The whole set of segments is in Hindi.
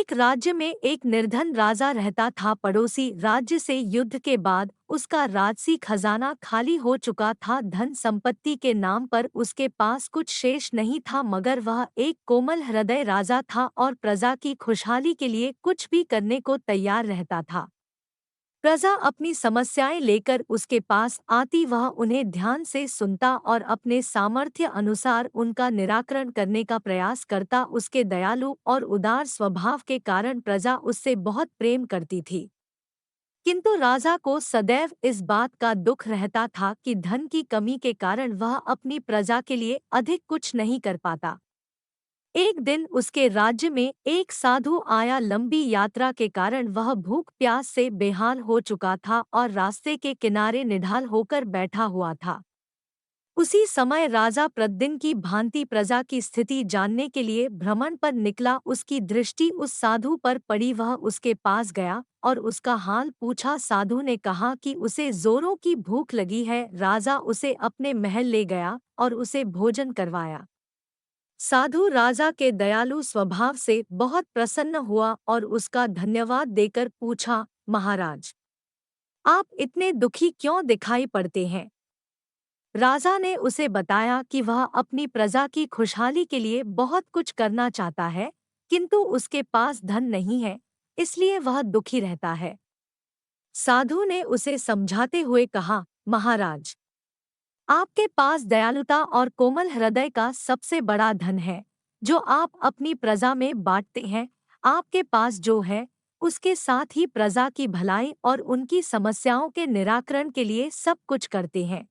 एक राज्य में एक निर्धन राजा रहता था। पड़ोसी राज्य से युद्ध के बाद उसका राजसी खजाना खाली हो चुका था। धन संपत्ति के नाम पर उसके पास कुछ शेष नहीं था, मगर वह एक कोमल हृदय राजा था और प्रजा की खुशहाली के लिए कुछ भी करने को तैयार रहता था। प्रजा अपनी समस्याएं लेकर उसके पास आती, वह उन्हें ध्यान से सुनता और अपने सामर्थ्य अनुसार उनका निराकरण करने का प्रयास करता। उसके दयालु और उदार स्वभाव के कारण प्रजा उससे बहुत प्रेम करती थी। किंतु राजा को सदैव इस बात का दुख रहता था कि धन की कमी के कारण वह अपनी प्रजा के लिए अधिक कुछ नहीं कर पाता। एक दिन उसके राज्य में एक साधु आया। लंबी यात्रा के कारण वह भूख प्यास से बेहाल हो चुका था और रास्ते के किनारे निढाल होकर बैठा हुआ था। उसी समय राजा प्रतिदिन की भांति प्रजा की स्थिति जानने के लिए भ्रमण पर निकला। उसकी दृष्टि उस साधु पर पड़ी। वह उसके पास गया और उसका हाल पूछा। साधु ने कहा कि उसे जोरों की भूख लगी है। राजा उसे अपने महल ले गया और उसे भोजन करवाया। साधु राजा के दयालु स्वभाव से बहुत प्रसन्न हुआ और उसका धन्यवाद देकर पूछा, महाराज, आप इतने दुखी क्यों दिखाई पड़ते हैं? राजा ने उसे बताया कि वह अपनी प्रजा की खुशहाली के लिए बहुत कुछ करना चाहता है, किंतु उसके पास धन नहीं है, इसलिए वह दुखी रहता है। साधु ने उसे समझाते हुए कहा, महाराज, आपके पास दयालुता और कोमल हृदय का सबसे बड़ा धन है, जो आप अपनी प्रजा में बांटते हैं। आपके पास जो है, उसके साथ ही प्रजा की भलाई और उनकी समस्याओं के निराकरण के लिए सब कुछ करते हैं।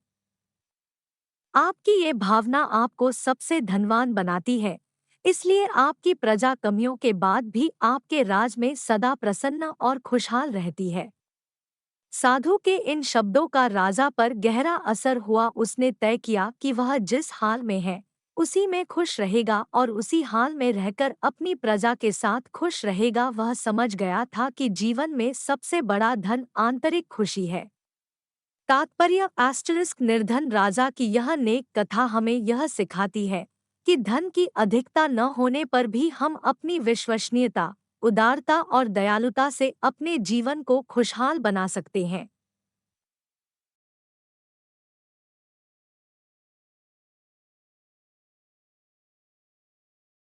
आपकी ये भावना आपको सबसे धनवान बनाती है, इसलिए आपकी प्रजा कमियों के बाद भी आपके राज में सदा प्रसन्न और खुशहाल रहती है। साधु के इन शब्दों का राजा पर गहरा असर हुआ। उसने तय किया कि वह जिस हाल में है उसी में खुश रहेगा और उसी हाल में रहकर अपनी प्रजा के साथ खुश रहेगा। वह समझ गया था कि जीवन में सबसे बड़ा धन आंतरिक खुशी है। तात्पर्य *, निर्धन राजा की यह नेक कथा हमें यह सिखाती है कि धन की अधिकता न होने पर भी हम अपनी विश्वसनीयता, उदारता और दयालुता से अपने जीवन को खुशहाल बना सकते हैं।